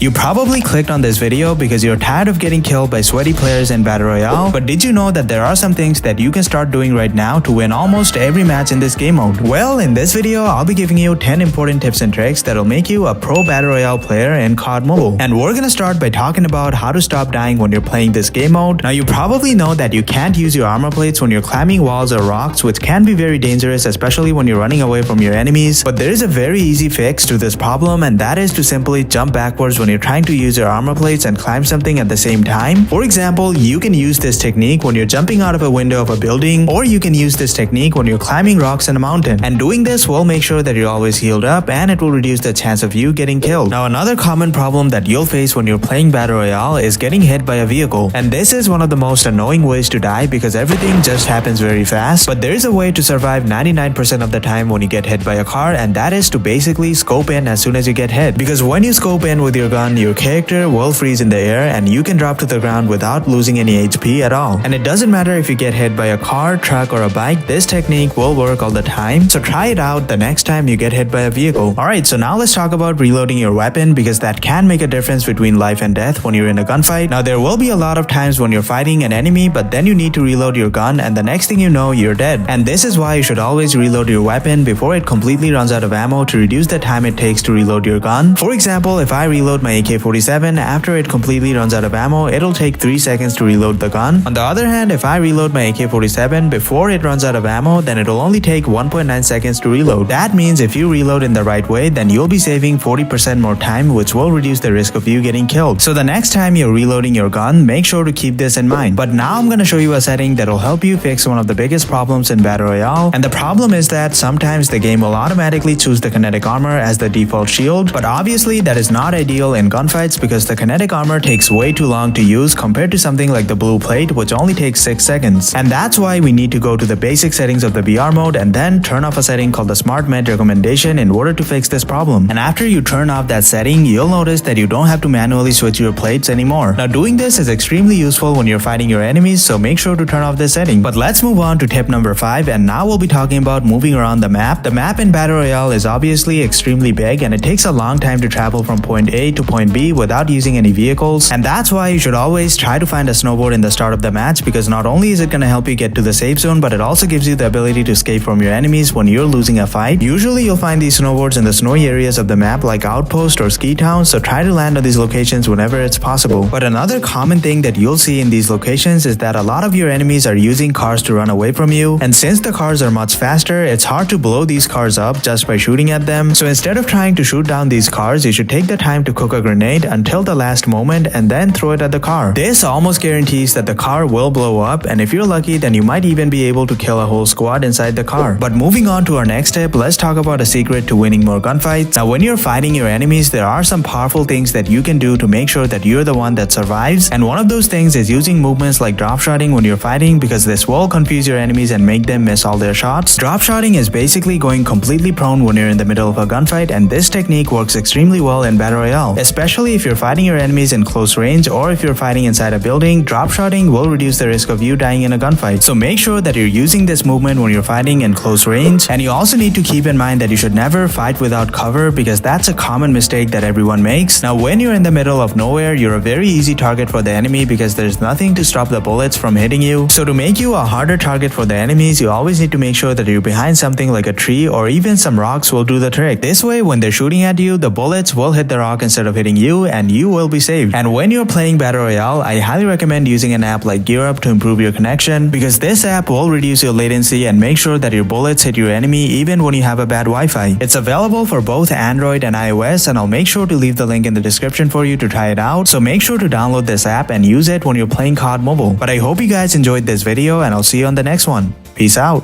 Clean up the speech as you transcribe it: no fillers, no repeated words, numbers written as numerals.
You probably clicked on this video because you're tired of getting killed by sweaty players in Battle Royale, but did you know that there are some things that you can start doing right now to win almost every match in this game mode? Well, in this video, I'll be giving you 10 important tips and tricks that'll make you a pro Battle Royale player in COD Mobile. And we're gonna start by talking about how to stop dying when you're playing this game mode. Now, you probably know that you can't use your armor plates when you're climbing walls or rocks, which can be very dangerous, especially when you're running away from your enemies. But there is a very easy fix to this problem, and that is to simply jump backwards when you're trying to use your armor plates and climb something at the same time. For example, you can use this technique when you're jumping out of a window of a building, or you can use this technique when you're climbing rocks in a mountain. And doing this will make sure that you're always healed up, and it will reduce the chance of you getting killed. Now, another common problem that you'll face when you're playing Battle Royale is getting hit by a vehicle. And this is one of the most annoying ways to die because everything just happens very fast. But there is a way to survive 99% of the time when you get hit by a car, and that is to basically scope in as soon as you get hit. Because when you scope in with your gun, your character will freeze in the air and you can drop to the ground without losing any HP at all. And it doesn't matter if you get hit by a car, truck, or a bike, this technique will work all the time. So try it out the next time you get hit by a vehicle. Alright, so now let's talk about reloading your weapon because that can make a difference between life and death when you're in a gunfight. Now, there will be a lot of times when you're fighting an enemy, but then you need to reload your gun and the next thing you know, you're dead. And this is why you should always reload your weapon before it completely runs out of ammo to reduce the time it takes to reload your gun. For example, if I reload my AK-47 after it completely runs out of ammo, it'll take 3 seconds to reload the gun. On the other hand, if I reload my AK-47 before it runs out of ammo, then it'll only take 1.9 seconds to reload. That means if you reload in the right way, then you'll be saving 40% more time, which will reduce the risk of you getting killed. So the next time you're reloading your gun, make sure to keep this in mind. But now I'm gonna show you a setting that'll help you fix one of the biggest problems in Battle Royale. And the problem is that sometimes the game will automatically choose the kinetic armor as the default shield, but obviously that is not ideal in gunfights because the kinetic armor takes way too long to use compared to something like the blue plate, which only takes 6 seconds. And that's why we need to go to the basic settings of the BR mode and then turn off a setting called the Smart Med recommendation in order to fix this problem. And after you turn off that setting, you'll notice that you don't have to manually switch your plates anymore. Now, doing this is extremely useful when you're fighting your enemies, so make sure to turn off this setting. But let's move on to tip number 5, and now we'll be talking about moving around the map. The map in Battle Royale is obviously extremely big and it takes a long time to travel from point A to point B without using any vehicles, and that's why you should always try to find a snowboard in the start of the match because not only is it going to help you get to the safe zone, but it also gives you the ability to escape from your enemies when you're losing a fight. Usually you'll find these snowboards in the snowy areas of the map like outposts or ski towns, so try to land on these locations whenever it's possible. But another common thing that you'll see in these locations is that a lot of your enemies are using cars to run away from you, and since the cars are much faster, it's hard to blow these cars up just by shooting at them. So instead of trying to shoot down these cars, you should take the time to cook a grenade until the last moment and then throw it at the car. This almost guarantees that the car will blow up, and if you're lucky, then you might even be able to kill a whole squad inside the car. But moving on to our next tip, let's talk about a secret to winning more gunfights. Now, when you're fighting your enemies, there are some powerful things that you can do to make sure that you're the one that survives, and one of those things is using movements like drop shotting when you're fighting because this will confuse your enemies and make them miss all their shots. Drop shotting is basically going completely prone when you're in the middle of a gunfight, and this technique works extremely well in Battle Royale, especially if you're fighting your enemies in close range or if you're fighting inside a building. Drop shotting will reduce the risk of you dying in a gunfight, so make sure that you're using this movement when you're fighting in close range. And you also need to keep in mind that you should never fight without cover because that's a common mistake that everyone makes. Now, when you're in the middle of nowhere, you're a very easy target for the enemy because there's nothing to stop the bullets from hitting you. So to make you a harder target for the enemies, you always need to make sure that you're behind something like a tree or even some rocks will do the trick. This way, when they're shooting at you, the bullets will hit the rock instead of hitting you and you will be saved. And when you're playing Battle Royale, I highly recommend using an app like GearUp to improve your connection because this app will reduce your latency and make sure that your bullets hit your enemy even when you have a bad Wi-Fi. It's available for both Android and iOS, and I'll make sure to leave the link in the description for you to try it out. So make sure to download this app and use it when you're playing COD Mobile. But I hope you guys enjoyed this video, and I'll see you on the next one. Peace out.